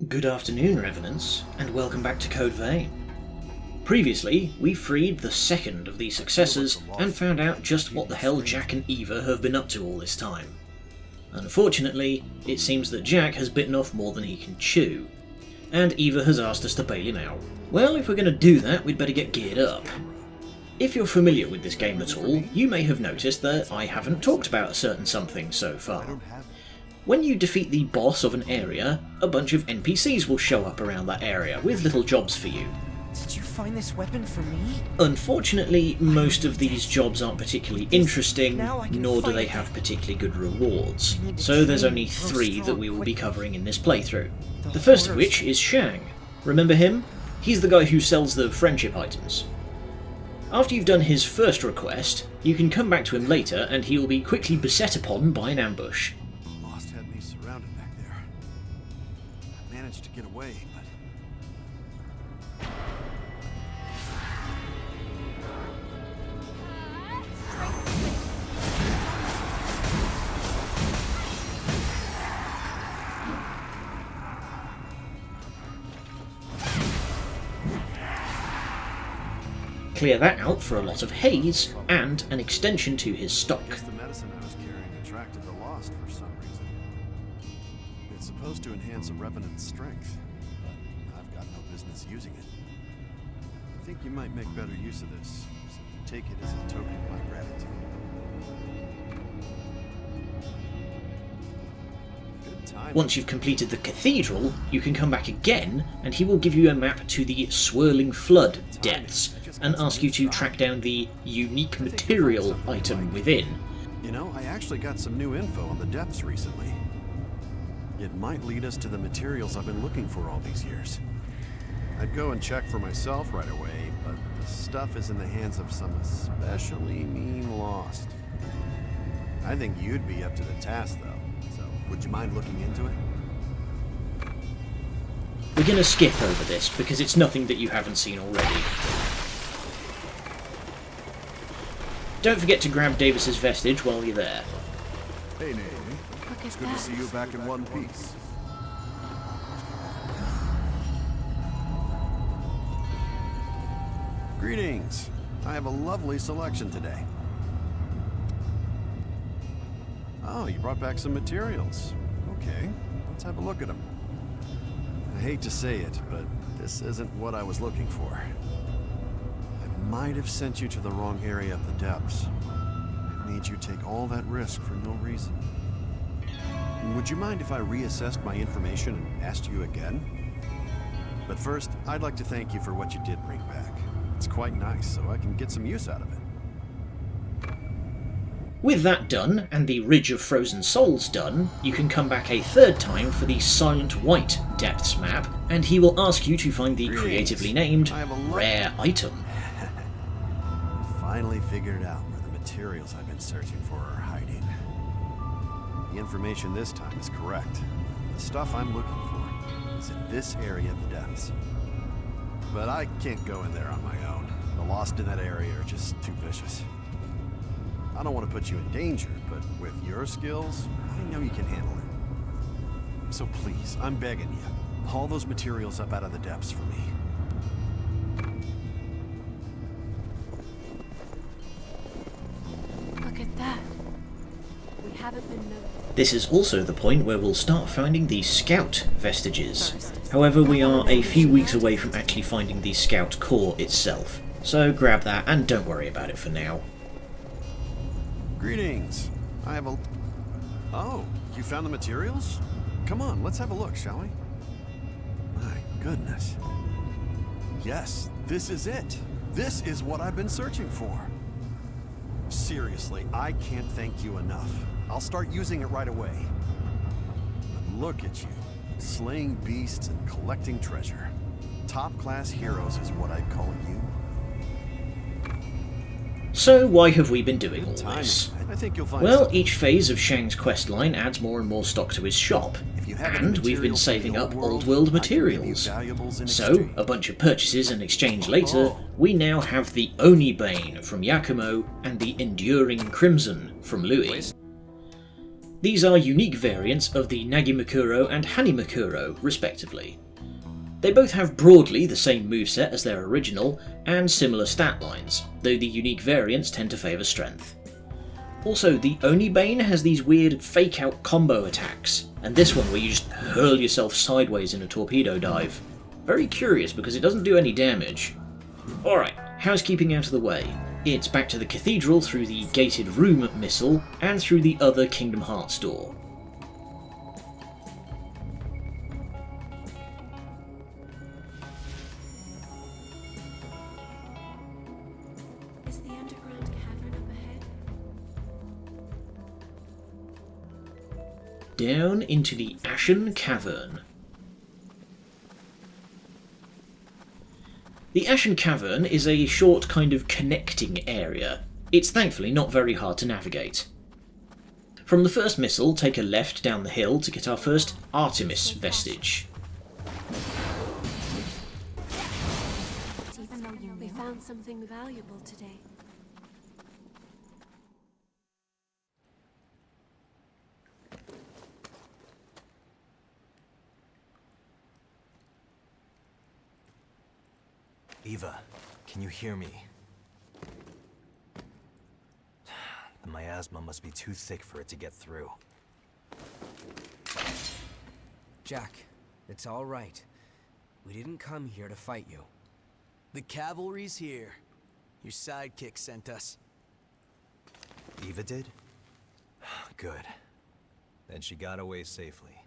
Good afternoon, Revenants, and welcome back to Code Vein. Previously, we freed the second of the Successors and found out just what the hell Jack and Eva have been up to all this time. Unfortunately, it seems that Jack has bitten off more than he can chew, and Eva has asked us to bail him out. Well, if we're going to do that, we'd better get geared up. If you're familiar with this game at all, you may have noticed that I haven't talked about a certain something so far. When you defeat the boss of an area, a bunch of NPCs will show up around that area with little jobs for you. Did you find this weapon for me? Unfortunately, most of these jobs aren't particularly interesting, nor do they have particularly good rewards, so there's only 3 that we will be covering in this playthrough. The first of which is Shang. Remember him? He's the guy who sells the friendship items. After you've done his first request, you can come back to him later and he will be quickly beset upon by an ambush. To get away, but clear that out for a lot of haze and an extension to his stock. I guess the medicine I was carrying attracted the lost for some reason. It's supposed to enhance a revenant's strength, but I've got no business using it. I think you might make better use of this, so take it as a token of my gratitude. Good time. Once you've completed the cathedral, you can come back again and he will give you a map to the Swirling Flood depths and ask you to track down the unique material item within. You know, I actually got some new info on the depths recently. It might lead us to the materials I've been looking for all these years. I'd go and check for myself right away, but the stuff is in the hands of some especially mean lost. I think you'd be up to the task, though, so would you mind looking into it? We're going to skip over this because it's nothing that you haven't seen already. Don't forget to grab Davis's Vestige while you're there. Hey, Naomi. It's good to see you back in one piece. Greetings. I have a lovely selection today. Oh, you brought back some materials. Okay, let's have a look at them. I hate to say it, but this isn't what I was looking for. I might have sent you to the wrong area of the depths. It made you take all that risk for no reason. Would you mind if I reassessed my information and asked you again? But first, I'd like to thank you for what you did bring back. It's quite nice, so I can get some use out of it. With that done, and the Ridge of Frozen Souls done, you can come back a third time for the Silent White Depths map, and he will ask you to find the creatively named Rare Item. Finally figured out where the materials I've been searching for are hiding. The information this time is correct. The stuff I'm looking for is in this area of the depths. But I can't go in there on my own. The lost in that area are just too vicious. I don't want to put you in danger, but with your skills, I know you can handle it. So please, I'm begging you, haul those materials up out of the depths for me. Look at that. We haven't been noticed. This is also the point where we'll start finding the Scout Vestiges. However, we are a few weeks away from actually finding the Scout core itself, so grab that and don't worry about it for now. Greetings. I have a... Oh, you found the materials? Come on, let's have a look, shall we? My goodness. Yes, this is it. This is what I've been searching for. Seriously, I can't thank you enough. I'll start using it right away. But look at you, slaying beasts and collecting treasure. Top-class heroes is what I'd call you. So why have we been doing all this? I think you'll find well, each phase of Shang's questline adds more and more stock to his shop, and we've been saving up old world materials. So, a bunch of purchases and exchange later, we now have the Oni Bane from Yakumo and the Enduring Crimson from Louis. These are unique variants of the Nagimakuro and Hanimakuro, respectively. They both have broadly the same moveset as their original, and similar stat lines, though the unique variants tend to favour strength. Also, the Oni Bane has these weird fake-out combo attacks, and this one where you just hurl yourself sideways in a torpedo dive. Very curious because it doesn't do any damage. Alright, housekeeping out of the way. It's back to the cathedral through the gated room missile, and through the other Kingdom Hearts door. Is the underground cavern up ahead? Down into the Ashen Cavern. The Ashen Cavern is a short kind of connecting area. It's thankfully not very hard to navigate. From the first missile, take a left down the hill to get our first Artemis vestige. Even though we found something valuable today. Eva, can you hear me? The miasma must be too thick for it to get through. Jack, it's all right. We didn't come here to fight you. The cavalry's here. Your sidekick sent us. Eva did? Good. Then she got away safely.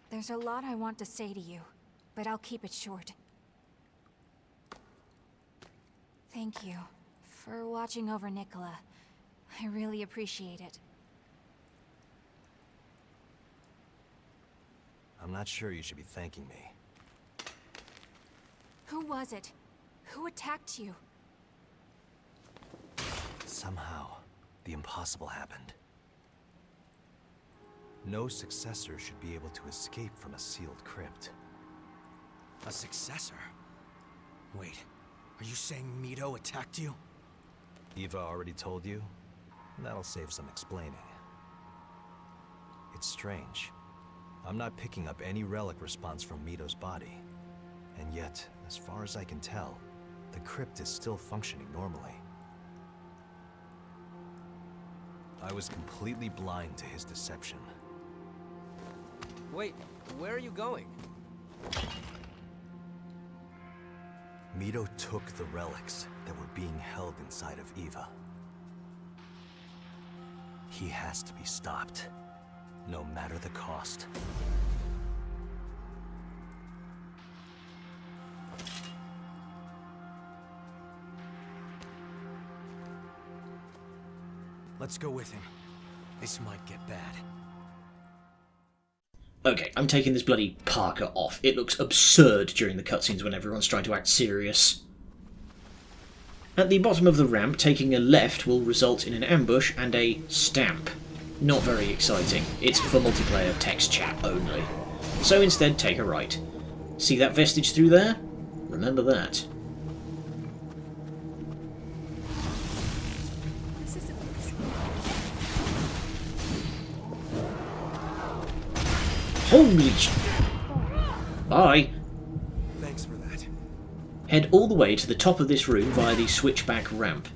There's a lot I want to say to you, but I'll keep it short. Thank you for watching over Nicola. I really appreciate it. I'm not sure you should be thanking me. Who was it? Who attacked you? Somehow, the impossible happened. No successor should be able to escape from a sealed crypt. A successor? Wait, are you saying Mido attacked you? Eva already told you? That'll save some explaining. It's strange. I'm not picking up any relic response from Mido's body. And yet, as far as I can tell, the crypt is still functioning normally. I was completely blind to his deception. Wait, where are you going? Mido took the relics that were being held inside of Eva. He has to be stopped, no matter the cost. Let's go with him. This might get bad. Okay, I'm taking this bloody parka off. It looks absurd during the cutscenes when everyone's trying to act serious. At the bottom of the ramp, taking a left will result in an ambush and a stamp. Not very exciting. It's for multiplayer text chat only. So instead, take a right. See that vestige through there? Remember that. Holy sh... Bye! Thanks for that. Head all the way to the top of this room via the switchback ramp.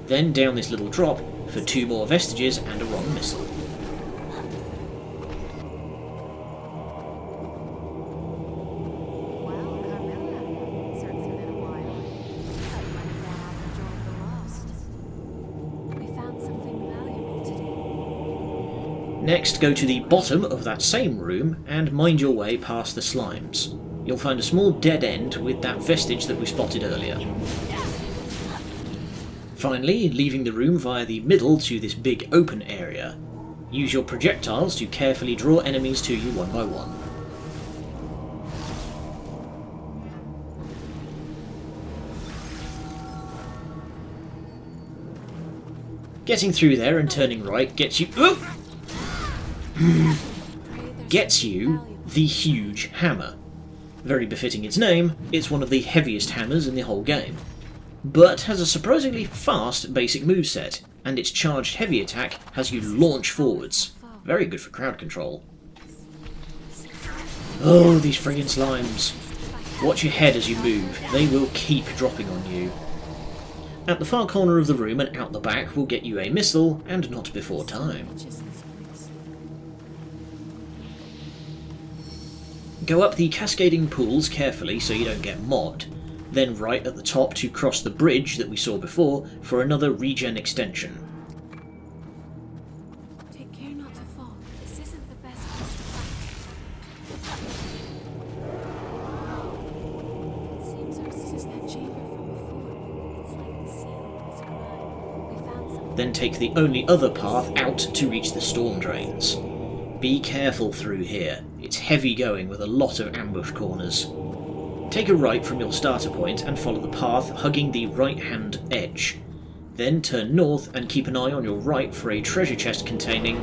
Then down this little drop for 2 more vestiges and a wrong missile. Well, Carmilla, it's certainly been a while. Thought you might have gone off and joined the lost. We found something valuable today. Next, go to the bottom of that same room and mind your way past the slimes. You'll find a small dead end with that vestige that we spotted earlier. Finally, leaving the room via the middle to this big open area. Use your projectiles to carefully draw enemies to you one by one. Getting through there and turning right gets you... gets you the huge hammer. Very befitting its name, it's one of the heaviest hammers in the whole game, but has a surprisingly fast basic moveset, and its charged heavy attack has you launch forwards. Very good for crowd control. Oh, these friggin' slimes. Watch your head as you move, they will keep dropping on you. At the far corner of the room and out the back will get you a missile, and not before time. Go up the cascading pools carefully so you don't get mobbed, then right at the top to cross the bridge that we saw before for another regen extension. Take care not to fall. This isn't the best place to fight. It seems this is that chamber from before. It's like the ceiling was crying. We found some. Then take the only other path out to reach the storm drains. Be careful through here, it's heavy going with a lot of ambush corners. Take a right from your starter point and follow the path hugging the right hand edge. Then turn north and keep an eye on your right for a treasure chest containing...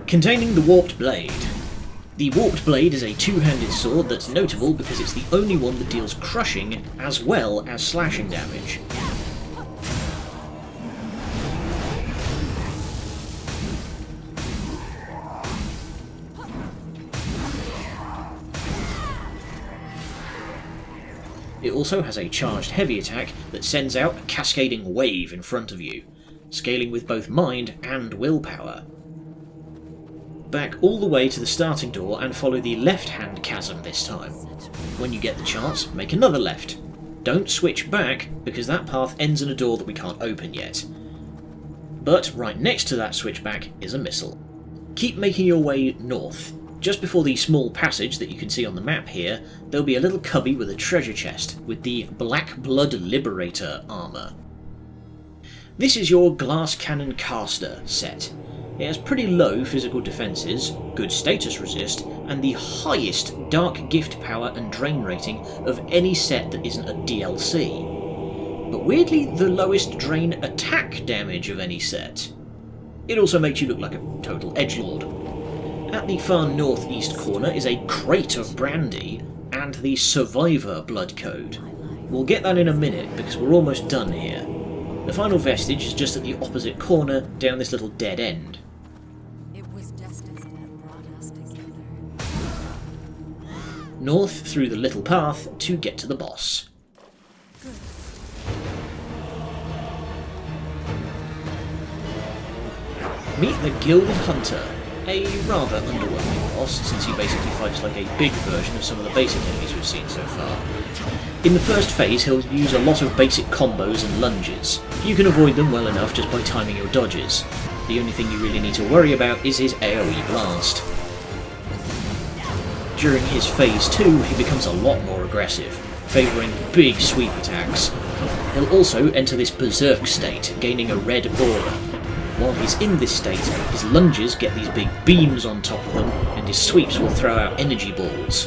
containing the Warped Blade. The Warped Blade is a two-handed sword that's notable because it's the only one that deals crushing as well as slashing damage. It also has a charged heavy attack that sends out a cascading wave in front of you, scaling with both mind and willpower. Back all the way to the starting door and follow the left-hand chasm this time. When you get the chance, make another left. Don't switch back, because that path ends in a door that we can't open yet. But right next to that switchback is a missile. Keep making your way north. Just before the small passage that you can see on the map here, there'll be a little cubby with a treasure chest with the Blackblood Liberator armour. This is your glass cannon caster set. It has pretty low physical defences, good status resist, and the highest dark gift power and drain rating of any set that isn't a DLC. But weirdly, the lowest drain attack damage of any set. It also makes you look like a total edgelord. At the far northeast corner is a crate of brandy and the Survivor blood code. We'll get that in a minute because we're almost done here. The final vestige is just at the opposite corner down this little dead end. It was justice that brought us together. North through the little path to get to the boss. Meet the Gilded Hunter. A rather underwhelming boss, since he basically fights like a big version of some of the basic enemies we've seen so far. In the first phase, he'll use a lot of basic combos and lunges. You can avoid them well enough just by timing your dodges. The only thing you really need to worry about is his AoE blast. During his phase 2, he becomes a lot more aggressive, favouring big sweep attacks. He'll also enter this berserk state, gaining a red aura. While he's in this state, his lunges get these big beams on top of them, and his sweeps will throw out energy balls.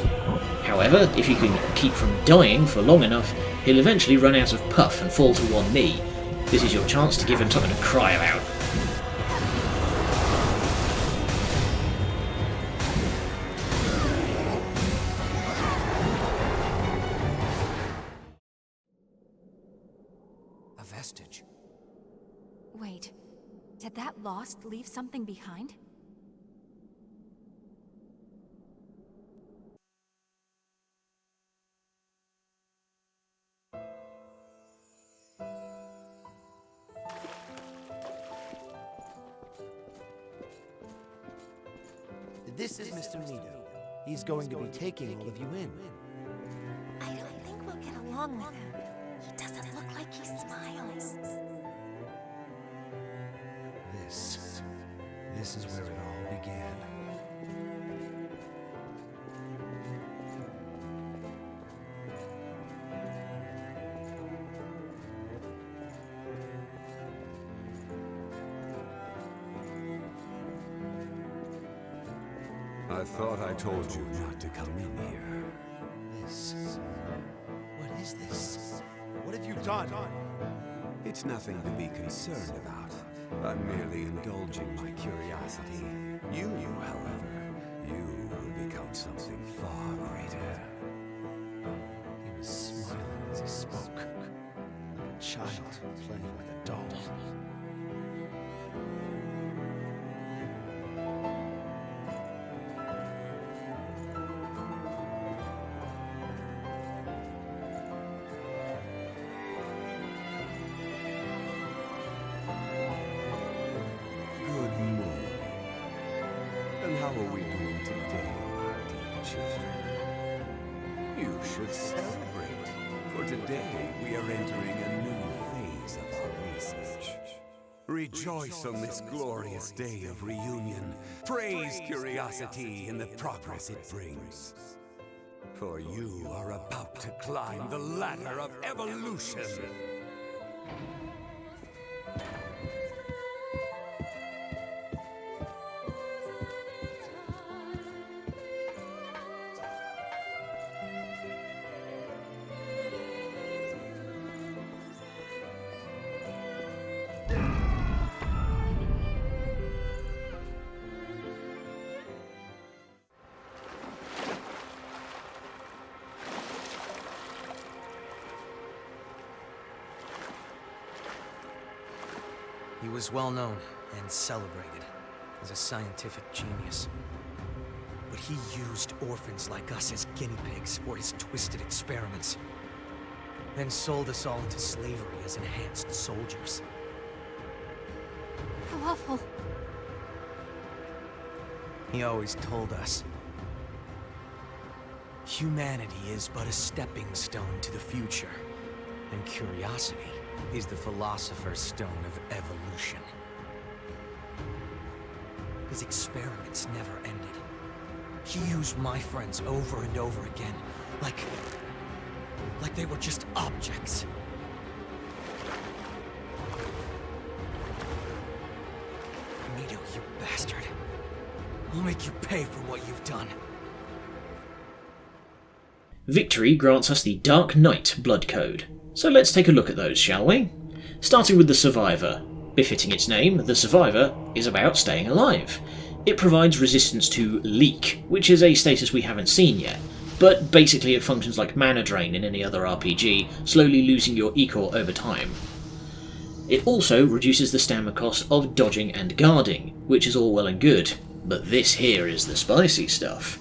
However, if you can keep from dying for long enough, he'll eventually run out of puff and fall to one knee. This is your chance to give him something to cry about. A vestige. Wait, did that lost leave something behind? This is Mr. Mido. He's going to be taking all of you in. I don't think we'll get along with him. He doesn't look like he smiles. This is where it all began. I thought I told you not to come in here. What is this? What have you done? It's nothing to be concerned about. I'm merely indulging my curiosity. You, however, you will become something far greater. He was smiling as he spoke, like a child playing with a doll. Good morning. And how are we doing today, my dear children? You should celebrate, for today we are entering a new phase of our research. Rejoice on this glorious day of reunion. Praise curiosity in the progress it brings. For you are about to climb the ladder of evolution. He was well known and celebrated as a scientific genius. But he used orphans like us as guinea pigs for his twisted experiments. Then sold us all into slavery as enhanced soldiers. How awful. He always told us, humanity is but a stepping stone to the future, and curiosity is the philosopher's stone of evolution. His experiments never ended. He used my friends over and over again, like they were just objects. Mido, you bastard. I'll make you pay for what you've done. Victory grants us the Dark Knight blood code. So let's take a look at those, shall we? Starting with the Survivor. Befitting its name, the Survivor is about staying alive. It provides resistance to leak, which is a status we haven't seen yet, but basically it functions like mana drain in any other RPG, slowly losing your eco over time. It also reduces the stamina cost of dodging and guarding, which is all well and good, but this here is the spicy stuff.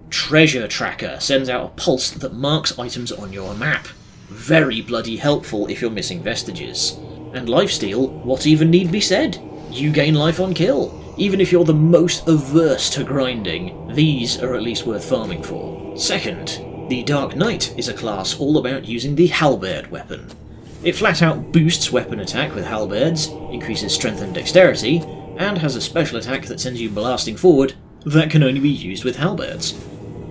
Treasure Tracker sends out a pulse that marks items on your map. Very bloody helpful if you're missing vestiges. And lifesteal, what even need be said? You gain life on kill. Even if you're the most averse to grinding, these are at least worth farming for. Second, the Dark Knight is a class all about using the halberd weapon. It flat out boosts weapon attack with halberds, increases strength and dexterity, and has a special attack that sends you blasting forward that can only be used with halberds.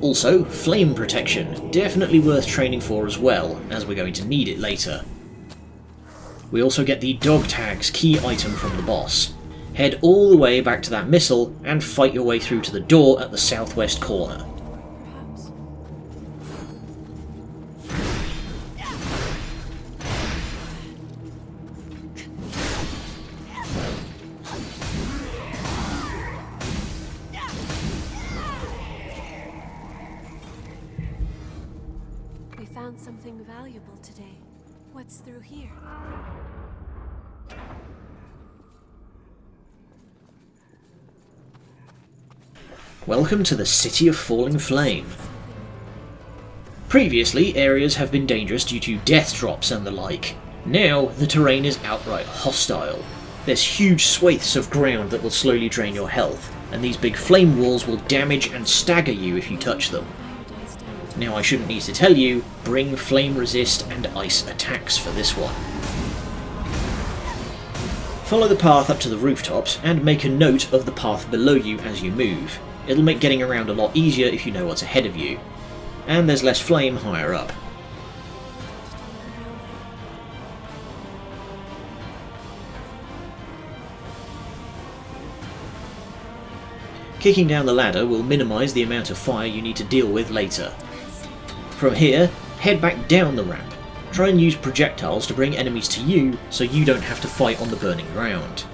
Also, flame protection, definitely worth training for as well, as we're going to need it later. We also get the dog tag's key item from the boss. Head all the way back to that missile and fight your way through to the door at the southwest corner. Perhaps. We found something valuable today. What's through here? Welcome to the City of Falling Flame. Previously, areas have been dangerous due to death drops and the like. Now, the terrain is outright hostile. There's huge swathes of ground that will slowly drain your health, and these big flame walls will damage and stagger you if you touch them. Now I shouldn't need to tell you, bring flame resist and ice attacks for this one. Follow the path up to the rooftops and make a note of the path below you as you move. It'll make getting around a lot easier if you know what's ahead of you. And there's less flame higher up. Kicking down the ladder will minimise the amount of fire you need to deal with later. From here, head back down the ramp. Try and use projectiles to bring enemies to you so you don't have to fight on the burning ground.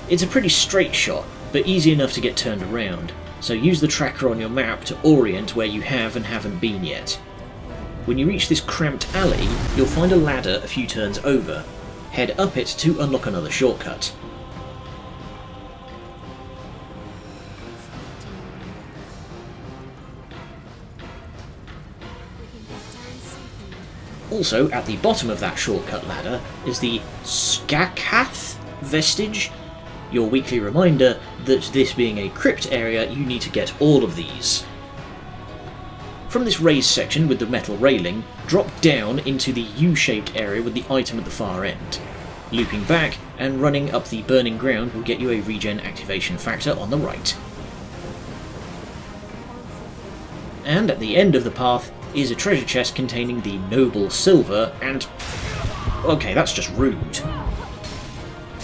It's a pretty straight shot, but easy enough to get turned around. so use the tracker on your map to orient where you have and haven't been yet. When you reach this cramped alley, you'll find a ladder a few turns over. Head up it to unlock another shortcut. Also, at the bottom of that shortcut ladder is the Scachath Vestige, your weekly reminder that this being a crypt area, you need to get all of these. From this raised section with the metal railing, drop down into the U-shaped area with the item at the far end. Looping back and running up the burning ground will get you a regen activation factor on the right. And at the end of the path is a treasure chest containing the noble silver and... okay, that's just rude.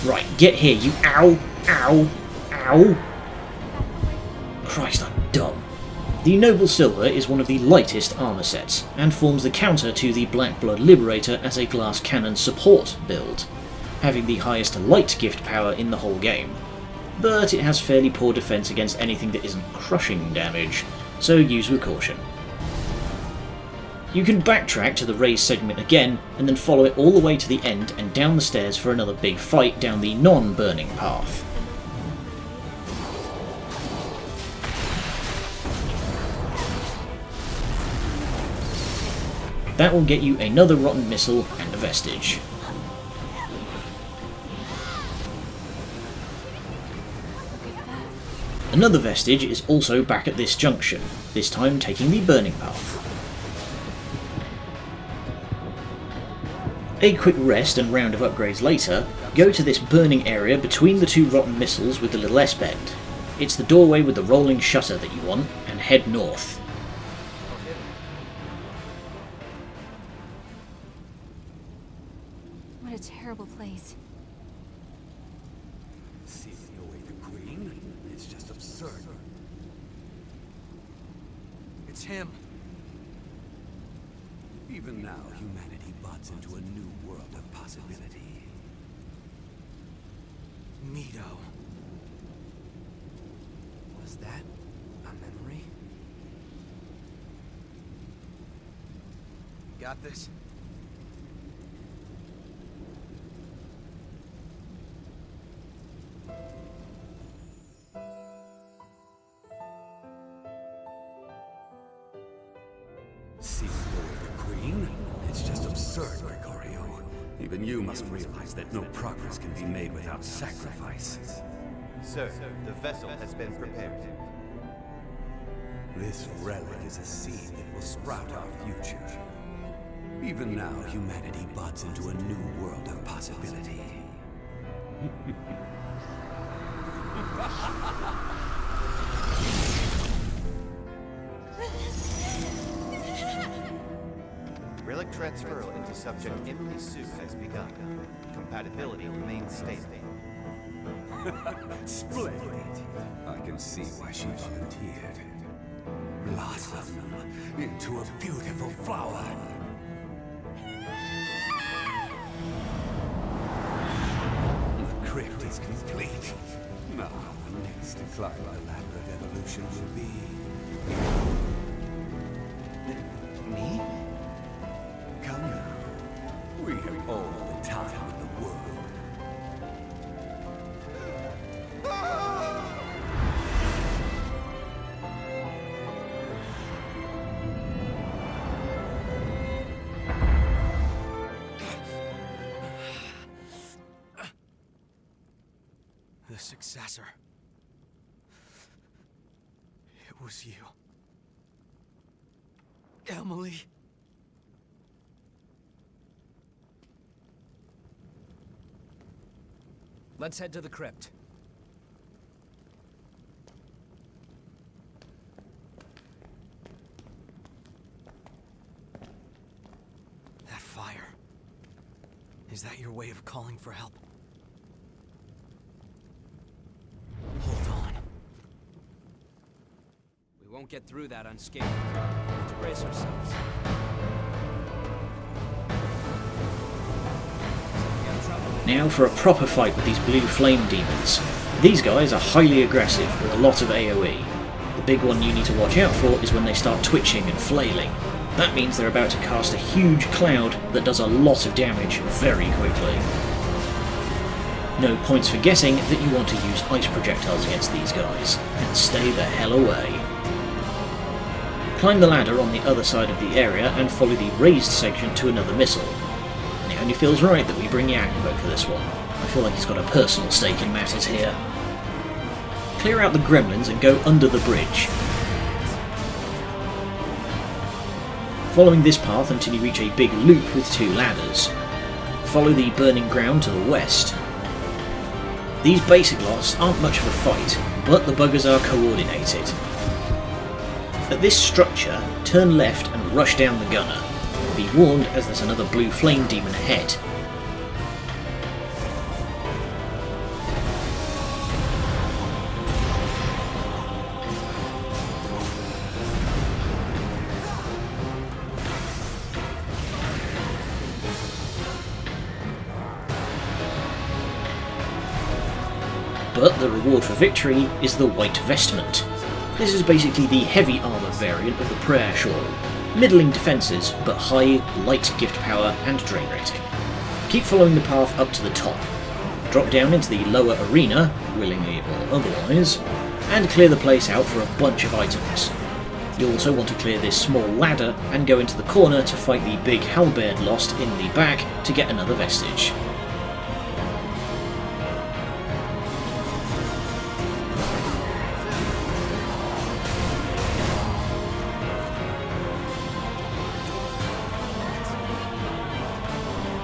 Right, get here, you ow, ow, ow. Christ, I'm dumb. The noble silver is one of the lightest armour sets, and forms the counter to the Blackblood Liberator as a glass cannon support build, having the highest light gift power in the whole game. But it has fairly poor defence against anything that isn't crushing damage, so use with caution. You can backtrack to the raised segment again, and then follow it all the way to the end and down the stairs for another big fight down the non-burning path. That will get you another rotten missile and a vestige. Another vestige is also back at this junction, this time taking the burning path. A quick rest and round of upgrades later, go to this burning area between the two rotten missiles with the little S-bend. It's the doorway with the rolling shutter that you want, and head north. What a terrible place. Seeing away the Queen? It's just absurd. It's him. Even now, humanity buds into a new world of possibility. Mido. Was that a memory? Got this? Seeing away the Queen? It's just absurd, Gregorio. Even you must realize that no progress can be made without sacrifice. Sir, the vessel has been prepared. This relic is a seed that will sprout our future. Even now, humanity buds into a new world of possibility. Relic transfer into subject Emily Sue has begun. Compatibility remains stable. Splendid. I can see why she volunteered. Blossom into a beautiful flower. The crypt is complete. Now, the next to climb the ladder of evolution will be... Me? Come now. We have all the time in the world. The Successor. It was you. Emily. Let's head to the crypt. That fire. Is that your way of calling for help? Hold on. We won't get through that unscathed. Let's brace ourselves. Now for a proper fight with these blue flame demons. These guys are highly aggressive with a lot of AoE. The big one you need to watch out for is when they start twitching and flailing. That means they're about to cast a huge cloud that does a lot of damage very quickly. No points for guessing that you want to use ice projectiles against these guys, and stay the hell away. Climb the ladder on the other side of the area and follow the raised section to another missile. And it only feels right that we bring Yakubo for this one. I feel like he's got a personal stake in matters here. Clear out the gremlins and go under the bridge. Following this path until you reach a big loop with 2 ladders. Follow the burning ground to the west. These basic lots aren't much of a fight, but the buggers are coordinated. At this structure, turn left and rush down the gunner. Be warned as there's another blue flame demon ahead. But the reward for victory is the white Vestement. This is basically the heavy armour variant of the prayer shawl. Middling defences, but high, light gift power and drain rating. Keep following the path up to the top. Drop down into the lower arena, willingly or otherwise, and clear the place out for a bunch of items. You also want to clear this small ladder and go into the corner to fight the big halberd lost in the back to get another vestige.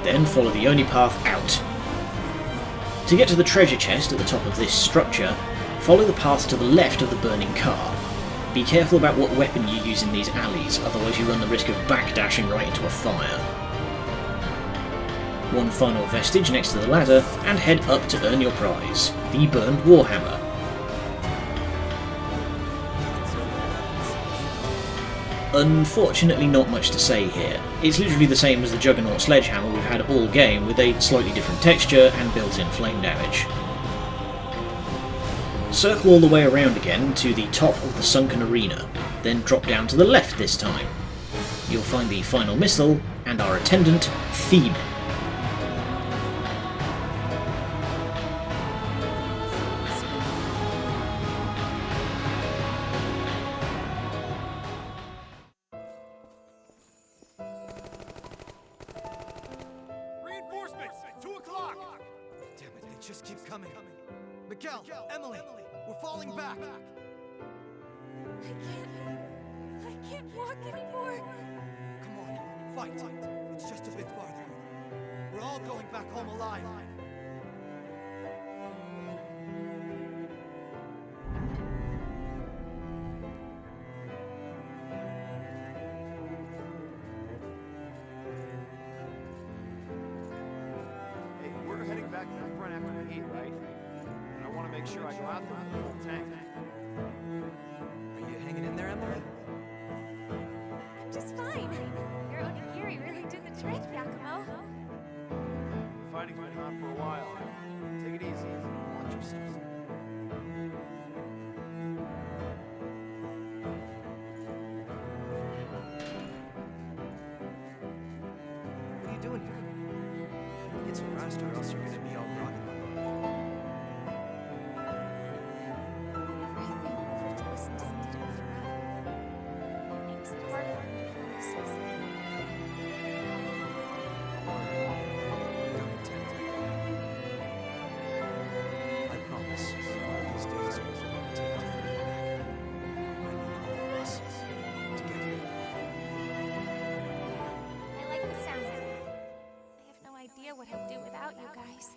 Then follow the Oni path out. To get to the treasure chest at the top of this structure, follow the path to the left of the burning car. Be careful about what weapon you use in these alleys, otherwise you run the risk of backdashing right into a fire. One final vestige next to the ladder, and head up to earn your prize, the burned Warhammer. Unfortunately not much to say here. It's literally the same as the Juggernaut sledgehammer we've had all game, with a slightly different texture and built-in flame damage. Circle all the way around again to the top of the sunken arena, then drop down to the left this time. You'll find the final missile and our attendant, Thebe. Just keep coming. Miguel, Emily, we're falling back. I can't walk anymore. Come on, fight. It's just a bit farther. We're all going back home alive. Hey, we're heading back to the front after we eat, right? And I want to make sure I go out there with the whole tank. Are you hanging in there, Emily? I'm just fine. Your onigiri really did the trick, Yakumo. Fighting went on for a while. Take it easy. Watch yourself. What are you doing here? Get some rest or else you're gonna be all groggy. What I'd do without you guys.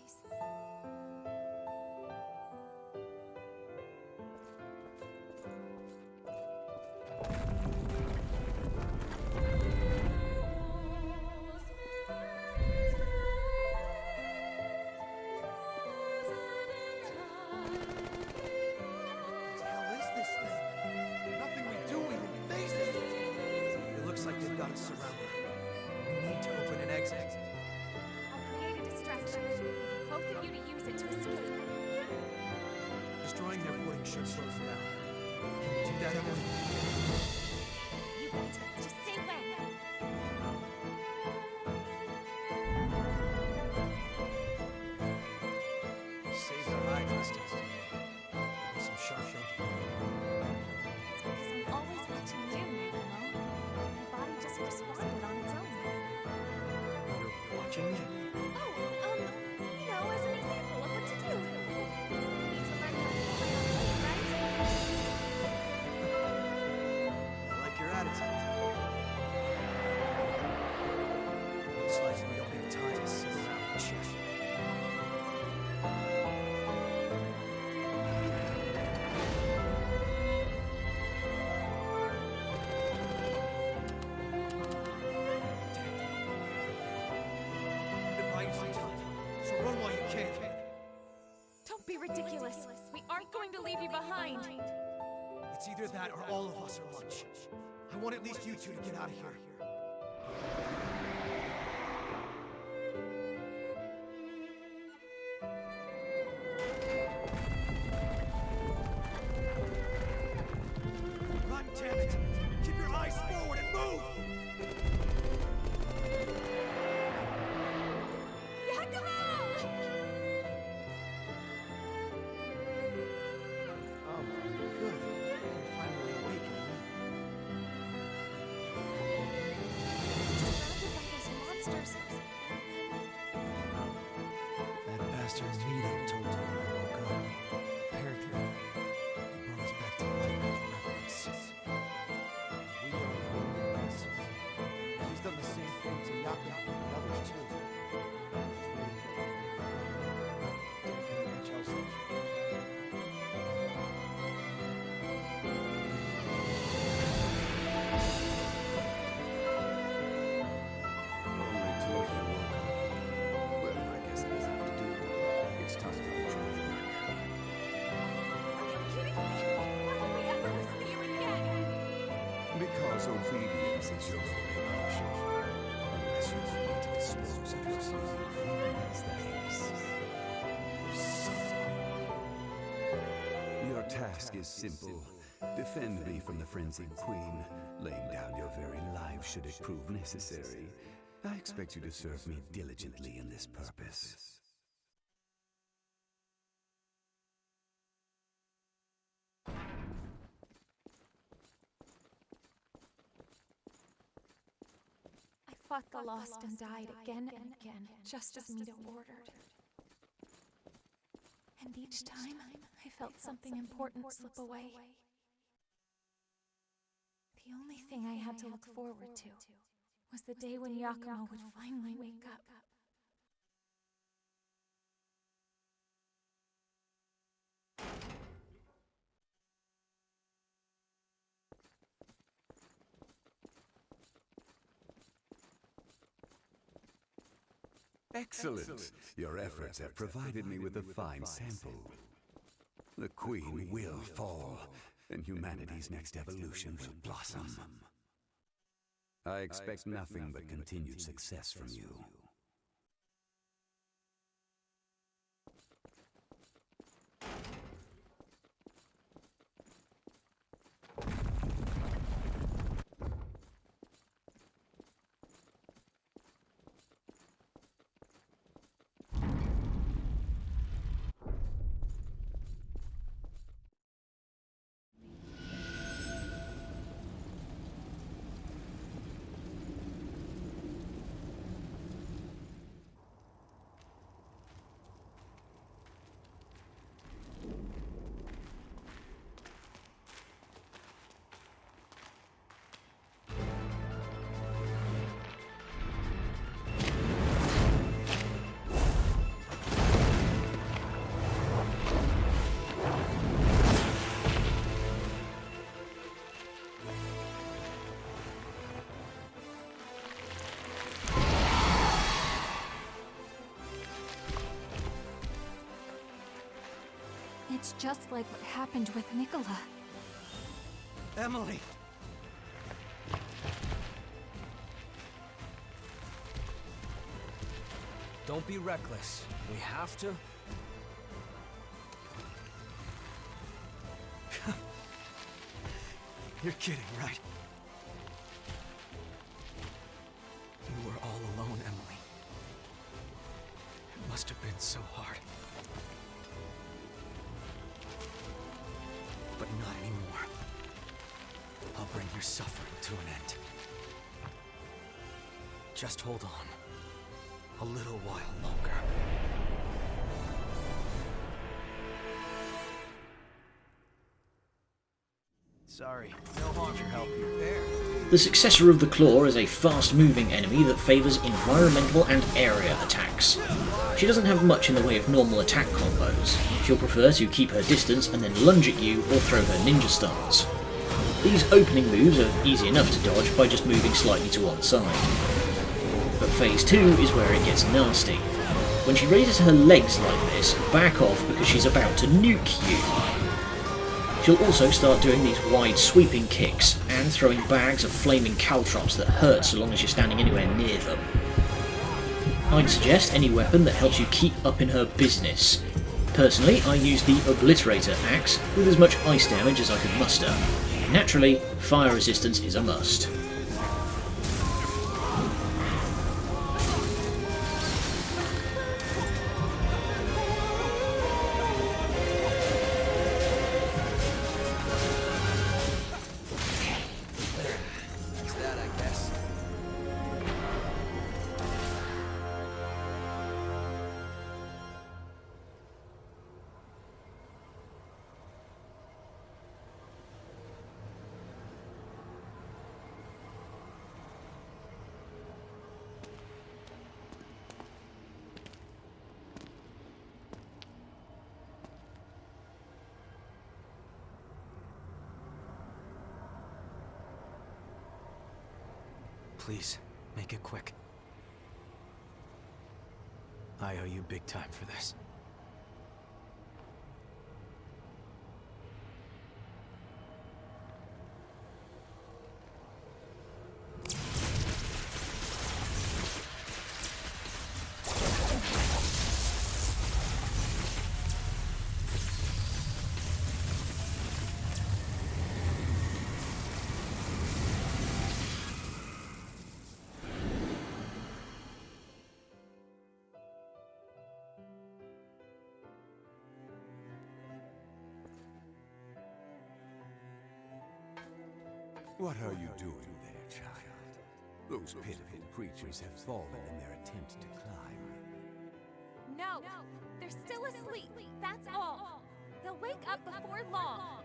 It looks like they've got us surrounded. We need to open an exit. Both of you to use it to escape. Destroying their footing should slow them down. Can you do that, Emily? You bet. Just say when. Save our hide, Vestige. With some sharp thinking. It's because I'm always watching you, Mido. My body just responded on its own. You're watching me? Oh, as an example of what to do. You need to learn how to play on blade, right? I like your attitude. Looks like we don't have time to sit around and chat. So run while you can. Don't be ridiculous. We aren't going to leave you behind. It's either that or all of us are lunch. I want at least you two to get out of here. Run, damn it! Keep your eyes forward and move! Oh, good. You're finally awakening. Surrounded by those monsters. That bastard Mido told me when I woke up. Apparently, he brought us back to life as revenants. We are only pieces. He's done the same thing to Yaka and the others too. He's waiting for you. Don't know much else left. Only two of you woke up. Well, I guess there's enough to do. It's time to get you back. Are you kidding me? Why would we ever listen to you again? Because obedience is your only option. Unless you want me to dispose of your sleeping friends, that is. Your task is simple. Defend me from the frenzied queen, laying down your very life should it prove necessary. I expect you to serve me diligently in this purpose. I fought the lost and died again and again, just as Mido ordered. And each time, I felt something important slip away. The only thing I had to look forward to was the day when Yakumo would finally wake up. Excellent. Your efforts have provided me with a fine sample. The queen will fall, and humanity's next evolution will blossom. I expect nothing but continued success from you. It's just like what happened with Nicola. Emily! Don't be reckless. We have to. You're kidding, right? You were all alone, Emily. It must have been so hard. But not anymore. I'll bring your suffering to an end. Just hold on. A little while longer. Sorry, no harm your help here. There. The Successor of the Claw is a fast-moving enemy that favours environmental and area attacks. She doesn't have much in the way of normal attack combos. She'll prefer to keep her distance and then lunge at you or throw her ninja stars. These opening moves are easy enough to dodge by just moving slightly to one side. But phase 2 is where it gets nasty. When she raises her legs like this, back off because she's about to nuke you. She'll also start doing these wide sweeping kicks and throwing bags of flaming caltrops that hurt so long as you're standing anywhere near them. I'd suggest any weapon that helps you keep up in her business. Personally, I use the Obliterator axe with as much ice damage as I could muster. Naturally, fire resistance is a must. Please, make it quick. I owe you big time for this. What are you doing there, child? Those pitiful creatures have fallen in their attempt to climb. No, they're still asleep. That's all. They'll wake up before long.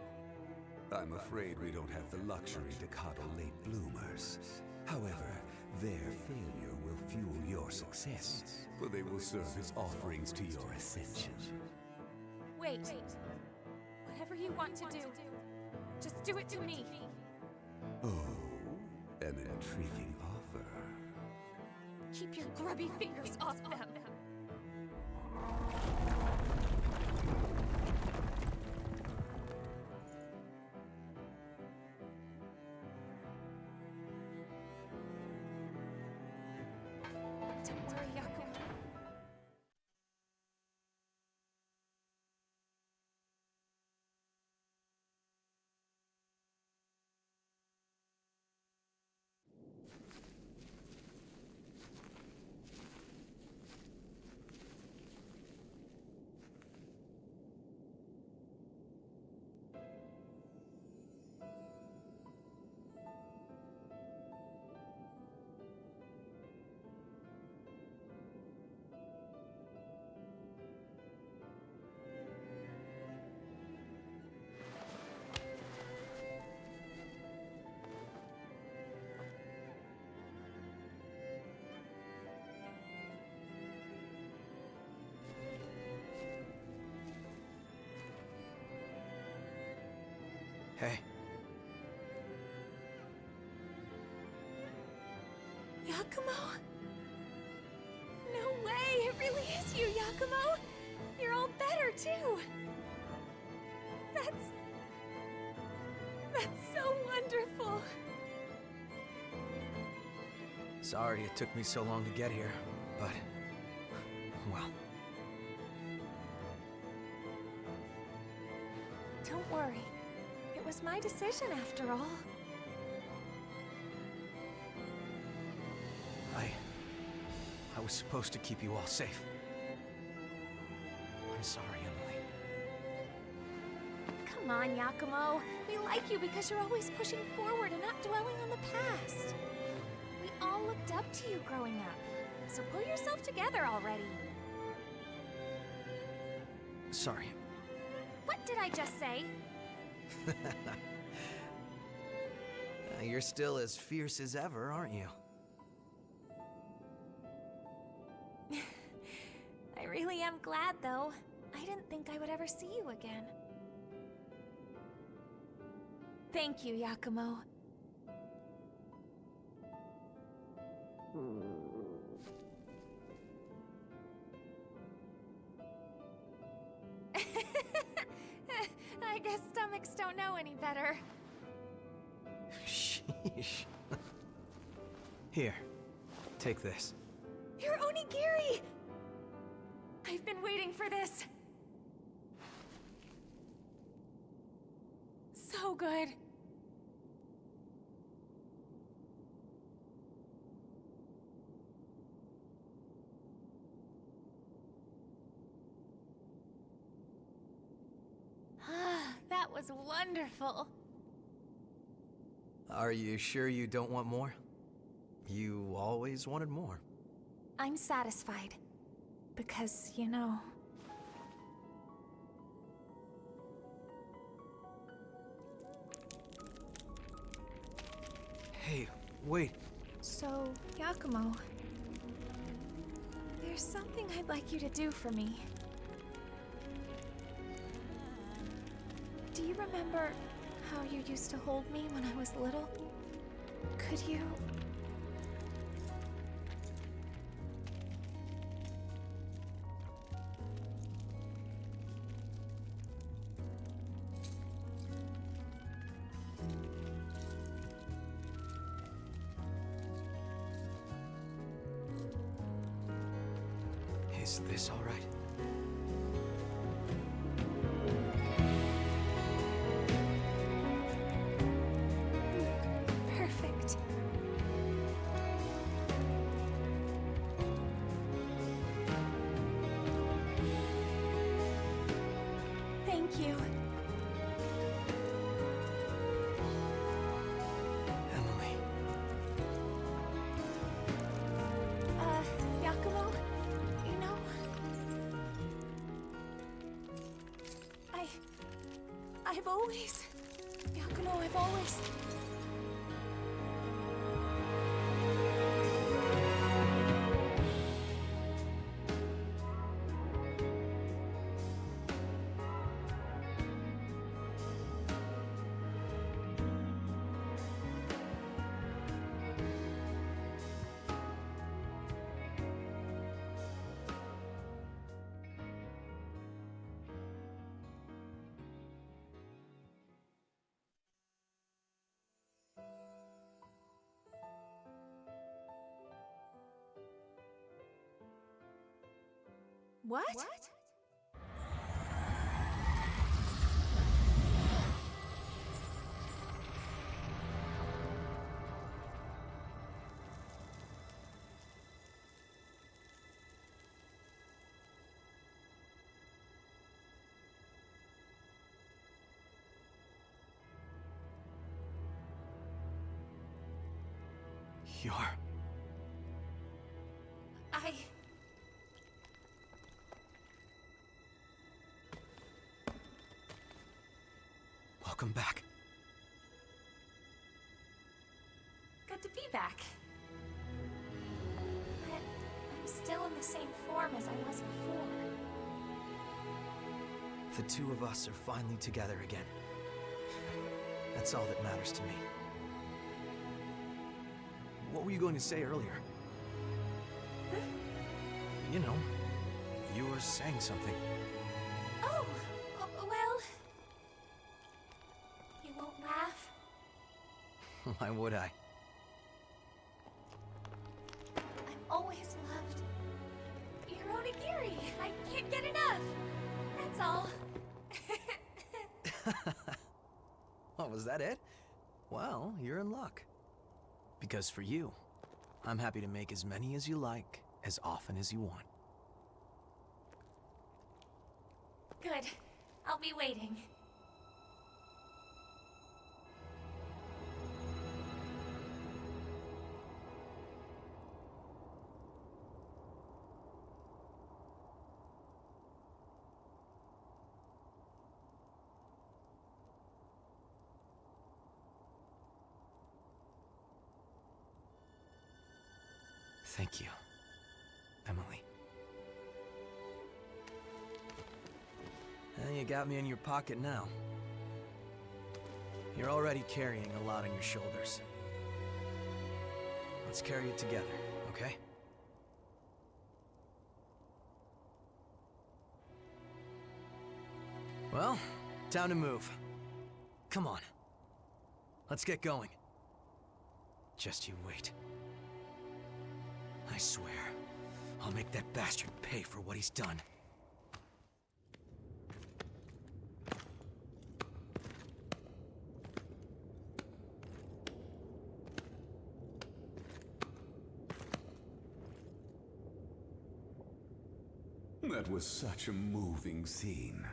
I'm afraid we don't have the luxury to coddle late bloomers. However, their failure will fuel your success, for they will serve as offerings to your ascension. Wait. Whatever you want to do, just do it to me. Oh, an intriguing offer. Keep your grubby fingers off them. Don't worry, Yaku. Hey. Yakumo? No way! It really is you, Yakumo! You're all better, too! That's so wonderful! Sorry it took me so long to get here, but... well... Don't worry. It was my decision after all. I was supposed to keep you all safe. I'm sorry, Emily. Come on, Yakumo. We like you because you're always pushing forward and not dwelling on the past. We all looked up to you growing up, so pull yourself together already. Sorry. What did I just say? You're still as fierce as ever, aren't you? I really am glad, though. I didn't think I would ever see you again. Thank you, Yakumo. I guess stomachs don't know any better. Sheesh. Here, take this. Your onigiri! I've been waiting for this. So good. That was wonderful. Are you sure you don't want more? You always wanted more. I'm satisfied. Because, you know... Hey, wait. So, Yakumo... There's something I'd like you to do for me. Do you remember how you used to hold me when I was little? Could you... Is this all right? Perfect. Thank you. Emily. Yakumo, you know... I've always... Yakumo, I've always... What? You're... Welcome back. Good to be back. But I'm still in the same form as I was before. The two of us are finally together again. That's all that matters to me. What were you going to say earlier? Huh? You know, you were saying something. Oh, well... You won't laugh? Why would I? I've always loved your onigiri. I can't get enough. That's all. Was that it? Well, you're in luck. Because for you, I'm happy to make as many as you like, as often as you want. Good. I'll be waiting. Thank you, Emily. You got me in your pocket now. You're already carrying a lot on your shoulders. Let's carry it together, okay? Well, time to move. Come on. Let's get going. Just you wait. I swear, I'll make that bastard pay for what he's done. That was such a moving scene.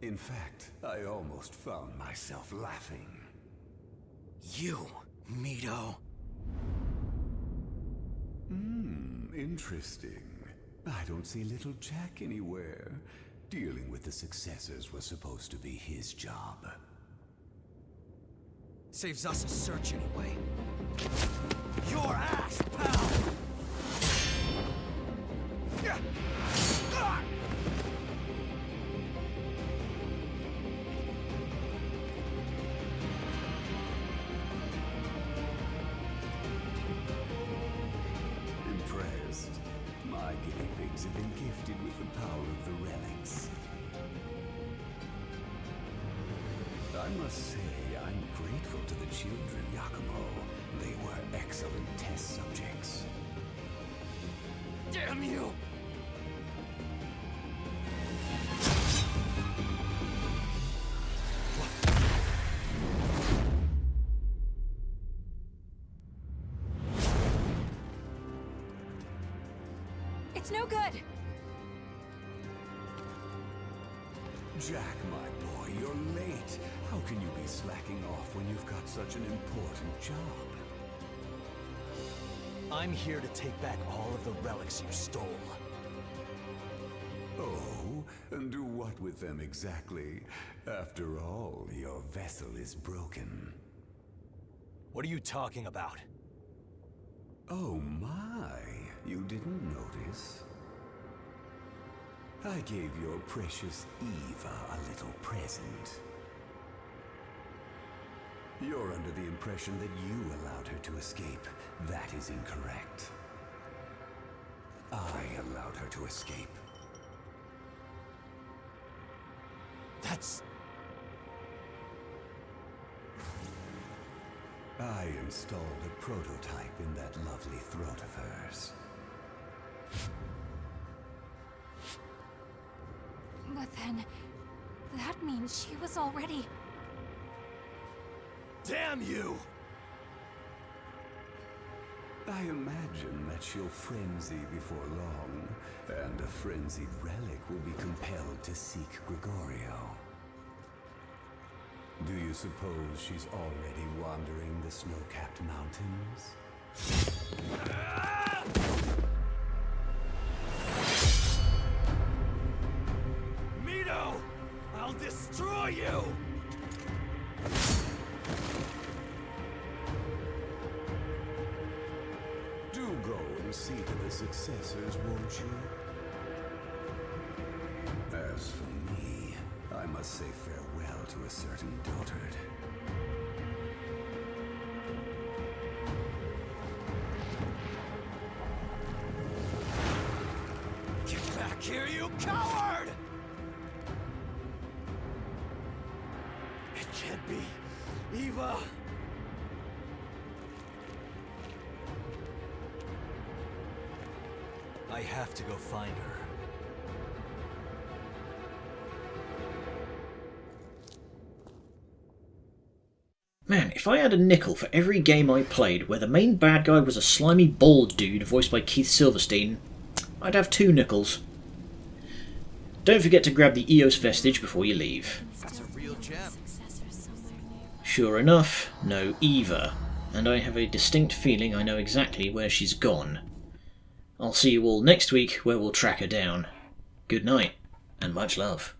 In fact, I almost found myself laughing. You, Mido. Interesting. I don't see little Jack anywhere. Dealing with the Successors was supposed to be his job. Saves us a search anyway. Your ass, pal! Impressed. My guinea pigs have been gifted with the power of the relics. I must say, I'm grateful to the children, Yakumo. They were excellent test subjects. Damn you! It's no good. Jack, my boy, you're late. How can you be slacking off when you've got such an important job? I'm here to take back all of the relics you stole. Oh, and do what with them exactly? After all, your vessel is broken. What are you talking about? Oh my, you didn't notice? I gave your precious Eva a little present. You're under the impression that you allowed her to escape. That is incorrect. I allowed her to escape. That's... I installed a prototype in that lovely throat of hers. But then, that means she was already... Damn you! I imagine that she'll frenzy before long, and a frenzied relic will be compelled to seek Gregorio. Do you suppose she's already wandering the snow-capped mountains? Mido! I'll destroy you! Do go and see to the Successors, won't you? As for me, I must say farewell to a certain dotard. Get back here, you coward! It can't be. Eva! I have to go find her. Man, if I had a nickel for every game I played where the main bad guy was a slimy bald dude voiced by Keith Silverstein, I'd have 2 nickels. Don't forget to grab the EOS Vestige before you leave. That's a real gem. Successor somewhere near. Sure enough, no Eva, and I have a distinct feeling I know exactly where she's gone. I'll see you all next week where we'll track her down. Good night, and much love.